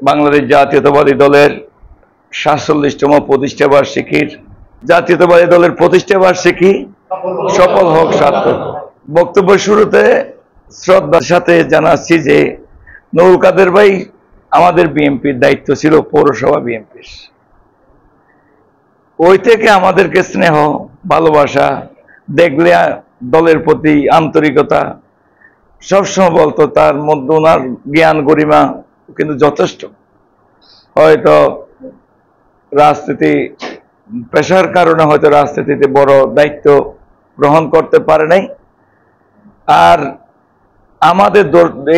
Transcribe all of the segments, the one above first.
বাংলাদেশ জাতীয়তাবাদী দলের ৪৭তম প্রতিষ্ঠা বার্ষিকীর জাতীয়তাবাদী দলের প্রতিষ্ঠা বার্ষিকী সফল হোক সার্থক। বক্তব্য শুরুতে শ্রদ্ধার সাথে জানাচ্ছি যে নুরুল কাদের ভাই আমাদের বিএনপির দায়িত্ব ছিল পৌরসভা বিএনপির। ওই থেকে আমাদেরকে স্নেহ ভালোবাসা দেখলে দলের প্রতি আন্তরিকতা সবসময় বলতো। তার মধ্যে ওনার জ্ঞান গরিমা কিন্তু যথেষ্ট। হয়তো রাজনীতি পেশার কারণে হয়তো রাজনীতিতে বড় দায়িত্ব গ্রহণ করতে পারে নাই। আর আমাদের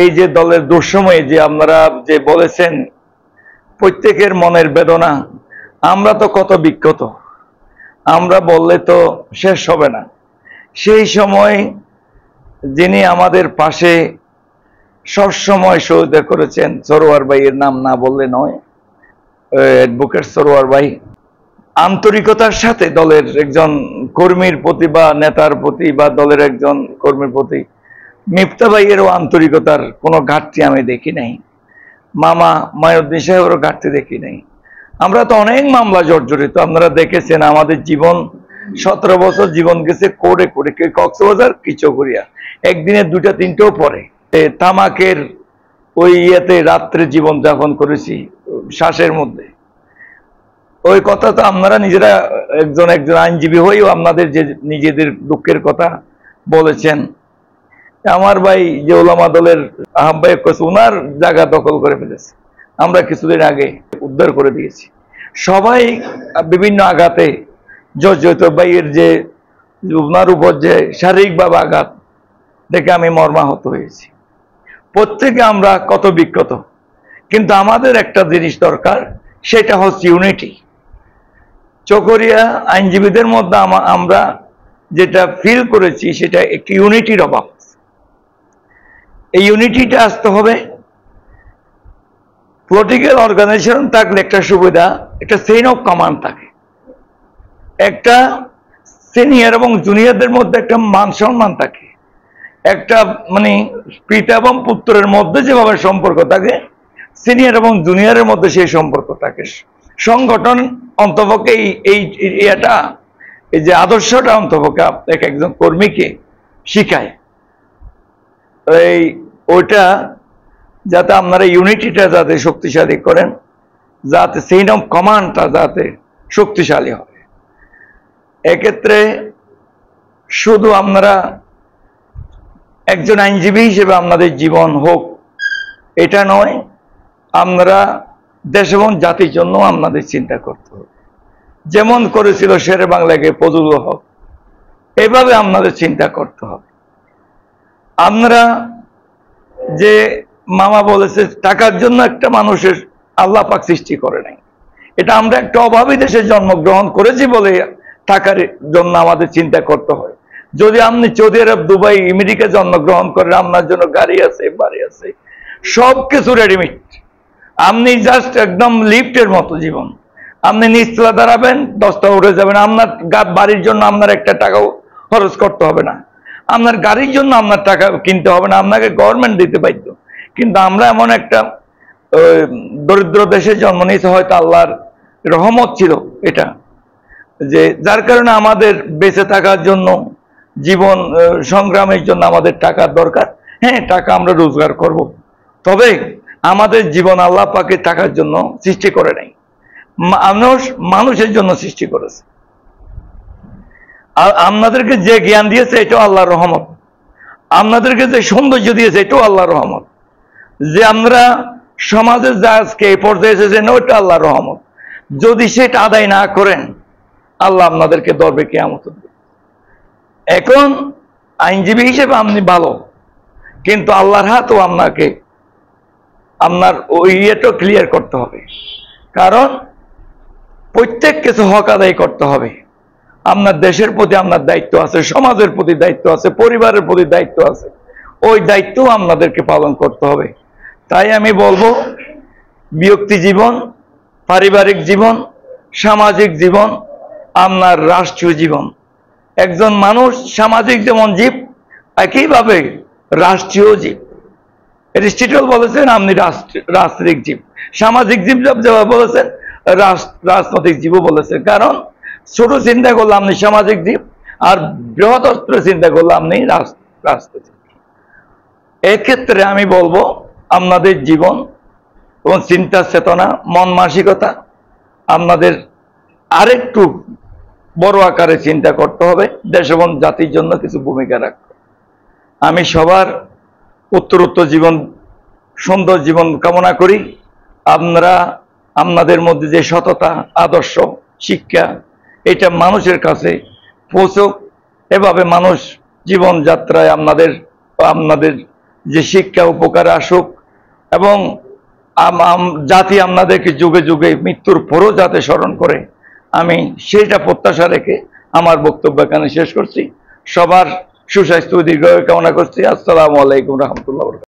এই যে দলের দুঃসময়ে যে আপনারা যে বলেছেন প্রত্যেকের মনের বেদনা, আমরা তো কত বিক্ষত, আমরা বললে তো শেষ হবে না। সেই সময় যিনি আমাদের পাশে সবসময় সহযোগিতা করেছেন, সরোয়ার ভাইয়ের নাম না বললে নয়, অ্যাডভোকেট সরোয়ার ভাই আন্তরিকতার সাথে দলের একজন কর্মীর প্রতি বা নেতার প্রতি বা দলের একজন কর্মীর প্রতি মিফতা ভাইয়েরও আন্তরিকতার কোনো ঘাটতি আমি দেখি নাই। মামা মায়ুদ্দিন সাহেবেরও ঘাটতি দেখি নাই। আমরা তো অনেক মামলা জর্জরিত, আপনারা দেখেছেন আমাদের জীবন 17 বছর জীবন গেছে করে করে, কে কক্সবাজার কি চকরিয়া, একদিনে 2টা 3টেও পরে তামাকের ওই ইয়েতে রাত্রে জীবন যাপন করেছি শ্বাসের মধ্যে। ওই কথা তো আপনারা নিজেরা একজন আইনজীবী হয়েও আপনাদের যে নিজেদের দুঃখের কথা বলেছেন। আমার ভাই যে ওলামা দলের আহ্বায়ক করছে, ওনার জায়গা দখল করে ফেলেছে, আমরা কিছুদিন আগে উদ্ধার করে দিয়েছি। সবাই বিভিন্ন আঘাতে জর্জরিত। ভাইয়ের যে ওনার উপর যে শারীরিকভাবে আঘাত দেখে আমি মর্মাহত হয়েছি। প্রত্যেকে আমরা কত বিক্ষত, কিন্তু আমাদের একটা জিনিস দরকার, সেটা হচ্ছে ইউনিটি। চকরিয়া আইনজীবীদের মধ্যে আমরা যেটা ফিল করেছি সেটা একটি ইউনিটির অভাব। এই ইউনিটিটা আসতে হবে। পলিটিক্যাল অর্গানাইজেশন থাকলে একটা সুবিধা, একটা চেইন অফ কমান্ড থাকে, একটা সিনিয়র এবং জুনিয়রদের মধ্যে একটা মান সম্মান থাকে, একটা মানে পিতা এবং পুত্রের মধ্যে যেভাবে সম্পর্ক থাকে সিনিয়র এবং জুনিয়রের মধ্যে সেই সম্পর্ক থাকে। সংগঠন অন্তপক্ষে এই যে আদর্শটা অন্তপক্ষে একজন কর্মীকে শিখায়। ওইটা যাতে আপনারা ইউনিটিটা যাতে শক্তিশালী করেন, যাতে চেইন অফ কমান্ডটা যাতে শক্তিশালী হয়। এক্ষেত্রে শুধু আপনারা একজন আইনজীবী হিসেবে আপনাদের জীবন হোক এটা নয়, আপনারা দেশ এবং জাতির জন্য আপনাদের চিন্তা করতে হবে। যেমন করেছিল শেরে বাংলাকে ফজলুল হক, এভাবে আপনাদের চিন্তা করতে হবে। আপনারা যে মামা বলেছে টাকার জন্য একটা মানুষের আল্লাহ পাক সৃষ্টি করে নাই, এটা আমরা একটা অভাবী দেশে জন্মগ্রহণ করেছি বলে টাকার জন্য আমাদের চিন্তা করতে হয়। যদি আপনি সৌদি আরব, দুবাই, আমেরিকা জন্মগ্রহণ করেন, আপনার জন্য গাড়ি আছে, বাড়ি আছে, সবকিছু রেডিমেড। আপনি জাস্ট একদম লিফটের মতো জীবন। আপনি নিচতলা দাঁড়াবেন, 10টা উঠে যাবেন। আপনার বাড়ির জন্য আপনার একটা টাকাও খরচ করতে হবে না, আপনার গাড়ির জন্য আপনার টাকা কিনতে হবে না, আপনাকে গভর্নমেন্ট দিতে বাধ্য। কিন্তু আমরা এমন একটা দরিদ্র দেশে জন্ম নিয়েছি, হয়তো আল্লাহর রহমত ছিল এটা, যে যার কারণে আমাদের বেঁচে থাকার জন্য, জীবন সংগ্রামের জন্য আমাদের টাকার দরকার। হ্যাঁ, টাকা আমরা রোজগার করব, তবে আমাদের জীবন আল্লাহ পাকে টাকার জন্য সৃষ্টি করে নাই, মানুষের জন্য সৃষ্টি করেছে। আর আপনাদেরকে যে জ্ঞান দিয়েছে এটাও আল্লাহর রহমত, আপনাদেরকে যে সৌন্দর্য দিয়েছে এটাও আল্লাহর রহমত, যে আমরা সমাজে যা আজকে এই পর্যায়ে এসেছেন ওইটা আল্লাহর রহমত। যদি সেটা আদায় না করেন, আল্লাহ আপনাদেরকে ধরবে কিয়ামত। এখন আইনজীবী হিসেবে আপনি ভালো, কিন্তু আল্লাহর হাতও আপনাকে আপনার ওই ইয়েটা ক্লিয়ার করতে হবে। কারণ প্রত্যেক কিছু হক আদায় করতে হবে। আপনার দেশের প্রতি আপনার দায়িত্ব আছে, সমাজের প্রতি দায়িত্ব আছে, পরিবারের প্রতি দায়িত্ব আছে, ওই দায়িত্ব আপনাদেরকে পালন করতে হবে। তাই আমি বলবো, ব্যক্তি জীবন, পারিবারিক জীবন, সামাজিক জীবন, আপনার রাষ্ট্রীয় জীবন। একজন মানুষ সামাজিক যেমন জীব, একইভাবে রাষ্ট্রীয় জীব। এরিস্টটল বলেছেন আপনি রাষ্ট্রিক জীব। সামাজিক জীব যেভাবে বলেছেন, রাজনৈতিক জীবও বলেছেন। কারণ ছোট চিন্তা করলে আপনি সামাজিক জীব, আর বৃহত্তর চিন্তা করলে আপনি রাজনৈতিক। এক্ষেত্রে আমি বলবো আপনাদের জীবন এবং চিন্তা চেতনা, মন মানসিকতা আপনাদের আরেকটু বড় আকারে চিন্তা করতে হবে, দেশ এবং জাতির জন্য কিছু ভূমিকা রাখতে। আমি সবার উত্তরোত্তর জীবন, সুন্দর জীবন কামনা করি। আপনারা আপনাদের মধ্যে যে সততা, আদর্শ, শিক্ষা, এটা মানুষের কাছে পৌঁছক। এভাবে মানুষ জীবনযাত্রায় আপনাদের যে শিক্ষা উপকার আসুক, এবং জাতি আপনাদেরকে যুগে যুগে মৃত্যুর পরও যাতে স্মরণ করে, আমি সেইটা প্রত্যাশা রেখে আমার বক্তব্য এখানে শেষ করছি। সবার সুস্বাস্থ্য দীর্ঘায়ু কামনা করছি। আসসালামু আলাইকুম রহমতুল্লাহ।